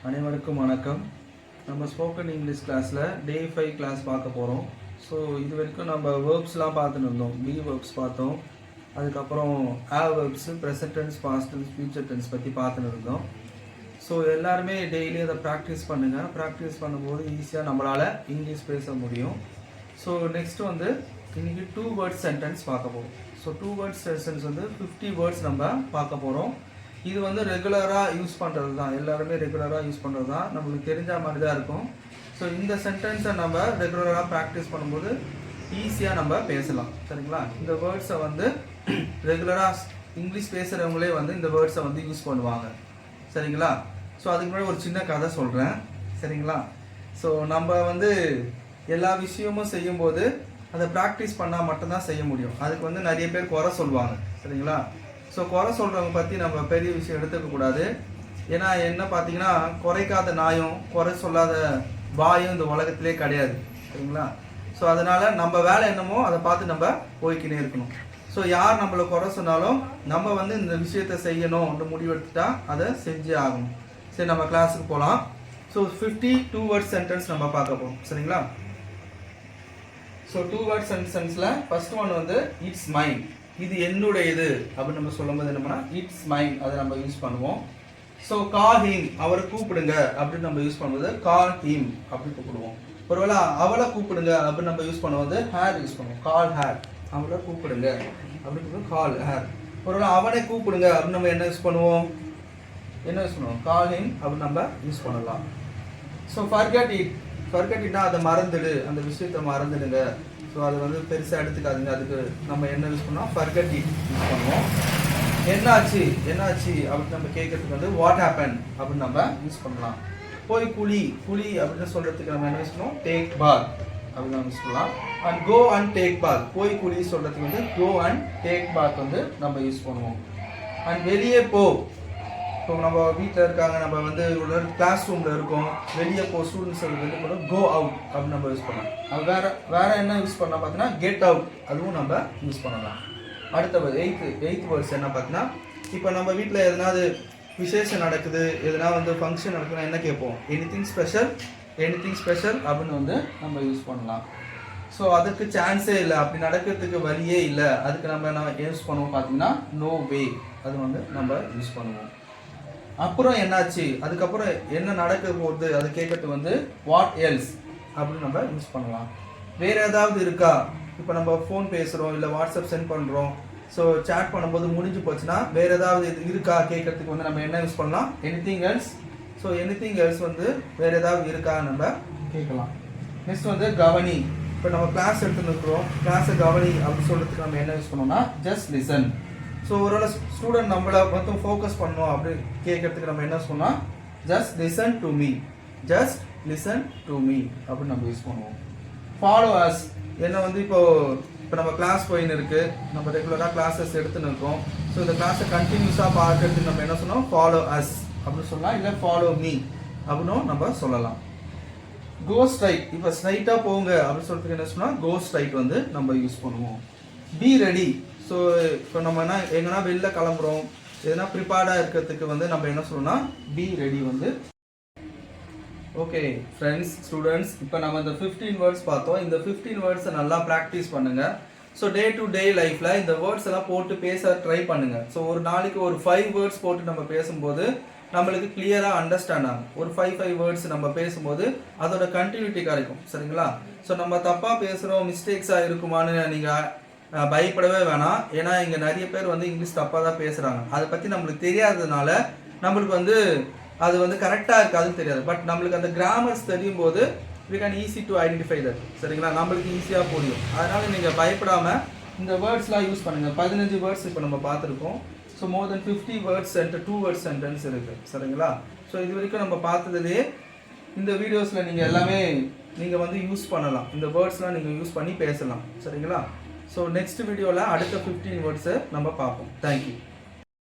அனைவருக்கும் வணக்கம். நம்ம ஸ்போக்கன் இங்கிலீஷ் கிளாஸில் டே 5 கிளாஸ் பார்க்க போகிறோம். ஸோ இது வரைக்கும் நம்ம வேர்ப்ஸ்லாம் பார்த்துன்னு இருந்தோம். பி வேர்ப்ஸ் பார்த்தோம், அதுக்கப்புறம் have verbs, present tense, past tense, future tense பற்றி பார்த்துன்னு இருந்தோம். ஸோ எல்லாருமே டெய்லி அதை ப்ராக்டிஸ் பண்ணுங்கள். ப்ராக்டிஸ் பண்ணும்போது ஈஸியாக நம்மளால் இங்கிலீஷ் பேச முடியும். ஸோ நெக்ஸ்ட் வந்து இன்றைக்கி 2 வேர்ட்ஸ் சென்டென்ஸ் பார்க்க போகிறோம். ஸோ 2 வேர்ட்ஸ் சென்டென்ஸ் வந்து 50 வேர்ட்ஸ் நம்ம பார்க்க போகிறோம். இது வந்து ரெகுலராக யூஸ் பண்ணுறது தான், எல்லாருமே ரெகுலராக யூஸ் பண்ணுறது தான், நம்மளுக்கு தெரிஞ்ச மாதிரி தான் இருக்கும். ஸோ இந்த சென்டென்ஸை நம்ம ரெகுலராக ப்ராக்டிஸ் பண்ணும்போது ஈஸியாக நம்ம பேசலாம். சரிங்களா? இந்த வேர்ட்ஸை வந்து ரெகுலராக இங்கிலீஷ் பேசுகிறவங்களே வந்து இந்த வேர்ட்ஸை வந்து யூஸ் பண்ணுவாங்க. சரிங்களா? ஸோ அதுக்கு முன்னாடி ஒரு சின்ன கதை சொல்கிறேன். சரிங்களா? ஸோ நம்ம வந்து எல்லா விஷயமும் செய்யும்போது அதை ப்ராக்டிஸ் பண்ணால் மட்டும்தான் செய்ய முடியும். அதுக்கு வந்து நிறைய பேர் குறை சொல்லுவாங்க. சரிங்களா? ஸோ குறை சொல்கிறவங்க பற்றி நம்ம பெரிய விஷயம் எடுத்துக்கக்கூடாது. ஏன்னா என்ன பார்த்தீங்கன்னா, குறைக்காத நாயும் குறை சொல்லாத வாயும் இந்த உலகத்திலே கிடையாது. சரிங்களா? ஸோ அதனால் நம்ம வேலை என்னமோ அதை பார்த்து நம்ம போய்க்கினே இருக்கணும். ஸோ யார் நம்மளை குறை சொன்னாலும் நம்ம வந்து இந்த விஷயத்தை செய்யணும்னு முடிவெடுத்துட்டா அதை செஞ்சே ஆகணும். சரி, நம்ம கிளாஸுக்கு போகலாம். ஸோ 52 வேர்ட்ஸ் சென்டென்ஸ் நம்ம பார்க்க போகிறோம். சரிங்களா? ஸோ 2 வேர்ட்ஸ் சென்டென்ஸில் ஃபர்ஸ்ட் ஒன் வந்து இட்ஸ் மைன், இது என்னுடையது அப்படின்னு நம்ம சொல்லும்போது என்னன்னா இட்ஸ் மைன், அதை நம்ம யூஸ் பண்ணுவோம். ஸோ கால் ஹிம், அவரை கூப்பிடுங்க அப்படின்னு நம்ம யூஸ் பண்ணுவது கால் ஹிம் அப்படின்னு கூப்பிடுவோம். ஒருவேளை அவளை கூப்பிடுங்க அப்படின்னு நம்ம யூஸ் பண்ணுவது ஹேர் யூஸ் பண்ணுவோம், கால் ஹேர். அவளை கூப்பிடுங்க அப்படின்னு கால் ஹேர். ஒருவேளை அவனை கூப்பிடுங்க அப்படின்னு நம்ம என்ன யூஸ் பண்ணுவோம், கால் ஹிம் அப்படின்னு நம்ம யூஸ் பண்ணலாம். ஸோ ஃபர்கெட் இட், ஃபர்கெட் இட்னா அதை மறந்துடு, அந்த விஷயத்தை மறந்துடுங்க. ஸோ அது வந்து பெருசாக எடுத்துக்காதுங்க. அதுக்கு நம்ம என்ன யூஸ் பண்ணோம், ஃபர்கெட் இட் யூஸ் பண்ணுவோம். என்னாச்சு அப்படின்னு நம்ம கேட்கறதுக்கு வந்து வாட் ஹேப்பன் அப்படின்னு நம்ம யூஸ் பண்ணலாம். போய் குளி அப்படின்னு சொல்கிறதுக்கு நம்ம என்ன யூஸ் பண்ணுவோம், டேக் பாத் அப்படின்னு நம்ம யூஸ் பண்ணலாம். And go and take bath, போய் குளி சொல்கிறதுக்கு வந்து கோ அண்ட் டேக் பாத் வந்து நம்ம யூஸ் பண்ணுவோம். அண்ட் வெளியே போ, இப்போ நம்ம வீட்டில் இருக்காங்க, நம்ம வந்து கிளாஸ் ரூமில் இருக்கோம், வெளியே போ ஸ்டூடெண்ட்ஸ் வெளியே போகிறோம், கோ அவுட் அப்படின்னு நம்ம யூஸ் பண்ணலாம். அது வேற என்ன யூஸ் பண்ணலாம் பார்த்தீங்கன்னா கெட் அவுட், அதுவும் நம்ம யூஸ் பண்ணலாம். அடுத்த எயித் வேர்ட்ஸ் என்ன பார்த்தீங்கன்னா, இப்போ நம்ம வீட்டில் எதனாவது விசேஷம் நடக்குது, எதனா வந்து ஃபங்க்ஷன் நடக்குதுன்னா என்ன கேட்போம், எனிதிங் ஸ்பெஷல் அப்படின்னு வந்து நம்ம யூஸ் பண்ணலாம். ஸோ அதுக்கு சான்ஸே இல்லை, அப்படி நடக்கிறதுக்கு வழியே இல்லை, அதுக்கு நம்ம யூஸ் பண்ணுவோம் பார்த்தீங்கன்னா நோ வே, அது வந்து நம்ம யூஸ் பண்ணுவோம். அப்புறம் என்னாச்சு, அதுக்கப்புறம் என்ன நடக்க போகுது அது கேட்கறதுக்கு வந்து வாட் எல்ஸ் அப்படின்னு நம்ம யூஸ் பண்ணலாம். வேற ஏதாவது இருக்கா, இப்போ நம்ம ஃபோன் பேசுகிறோம் இல்லை வாட்ஸ்அப் சென்ட் பண்ணுறோம், ஸோ சேட் பண்ணும்போது முடிஞ்சு போச்சுன்னா வேற ஏதாவது இருக்கா கேட்கறதுக்கு வந்து நம்ம என்ன யூஸ் பண்ணலாம், anything else. So anything else வந்து வேற ஏதாவது இருக்கா நம்ம கேட்கலாம். நெக்ஸ்ட் வந்து கவனி, இப்போ நம்ம கிளாஸ் எடுத்துன்னு இருக்கிறோம், கிளாஸை கவனி அப்படின்னு சொல்கிறதுக்கு நம்ம என்ன யூஸ் பண்ணோம்னா ஜஸ்ட் லிசன். ஸோ ஒருவேளை ஸ்டூடெண்ட் நம்மளை மட்டும் ஃபோக்கஸ் பண்ணோம் அப்படி கேட்கறதுக்கு நம்ம என்ன சொன்னால் ஜஸ்ட் லிசன் டு மீ அப்படின்னு நம்ம யூஸ் பண்ணுவோம். ஃபாலோ அஸ், என்ன வந்து இப்போ நம்ம கிளாஸ் போயின்னு இருக்கு, நம்ம ரெகுலராக கிளாஸஸ் எடுத்துன்னு இருக்கோம். ஸோ இந்த கிளாஸை கண்டினியூஸாக பார்க்கறதுக்கு நம்ம என்ன சொன்னோம், ஃபாலோ அஸ் அப்படின்னு சொல்லலாம், இல்லை ஃபாலோ மீ அப்படின்னும் நம்ம சொல்லலாம். கோ ஸ்ட்ரைட், இப்போ ஸ்ட்ரைட்டாக போங்க அப்படின்னு சொல்றதுக்கு என்ன சொன்னால் கோ ஸ்ட்ரைட் வந்து நம்ம யூஸ் பண்ணுவோம். பி ரெடி, ஸோ இப்போ நம்ம எங்கன்னா வெளில கிளம்புறோம், எதனா ப்ரிப்பேர்டாக இருக்கிறதுக்கு வந்து நம்ம என்ன சொல்லணும்னா பி ரெடி வந்து. ஓகே ஃப்ரெண்ட்ஸ், ஸ்டூடெண்ட்ஸ், இப்போ நம்ம இந்த 15 வேர்ட்ஸ் பார்த்தோம். இந்த 15 வேர்ட்ஸை நல்லா ப்ராக்டிஸ் பண்ணுங்க. ஸோ டே டு டே லைஃப்பில் இந்த வேர்ட்ஸ் எல்லாம் போட்டு பேச ட்ரை பண்ணுங்க. ஸோ ஒரு நாளைக்கு ஒரு 5 வேர்ட்ஸ் போட்டு நம்ம பேசும்போது நம்மளுக்கு கிளியராக அண்டர்ஸ்டாண்ட் ஆகும். ஒரு 5 வேர்ட்ஸ் நம்ம பேசும்போது அதோட கண்டினியூட்டி கிடைக்கும். சரிங்களா? ஸோ நம்ம தப்பாக பேசுகிறோம், மிஸ்டேக்ஸாக இருக்குமான்னு நீங்கள் பயப்படவே வேணாம். ஏன்னா இங்கே நிறைய பேர் வந்து இங்கிலீஷ் தப்பாக தான் பேசுகிறாங்க. அதை பற்றி நம்மளுக்கு தெரியாததுனால நம்மளுக்கு வந்து அது வந்து கரெக்டாக இருக்காதுன்னு தெரியாது. பட் நம்மளுக்கு அந்த கிராமர்ஸ் தெரியும் போது we can easy to identify that. சரிங்களா? நம்மளுக்கு ஈஸியாக புரியும். அதனால் நீங்கள் பயப்படாமல் இந்த வேர்ட்ஸ்லாம் யூஸ் பண்ணுங்கள். 15 வேர்ட்ஸ் இப்போ நம்ம பார்த்துருக்கோம். So more then 50 words and 2 words sentence இருக்குது. சரிங்களா? ஸோ இது வரைக்கும் நம்ம பார்த்ததுலேயே இந்த வீடியோஸில் நீங்கள் எல்லாமே நீங்கள் வந்து யூஸ் பண்ணலாம். இந்த வேர்ட்ஸ்லாம் நீங்கள் யூஸ் பண்ணி பேசலாம். சரிங்களா? ஸோ நெக்ஸ்ட் வீடியோவில் அடுத்த 15 வேர்ட்ஸை நம்ம பார்ப்போம். தேங்க்யூ.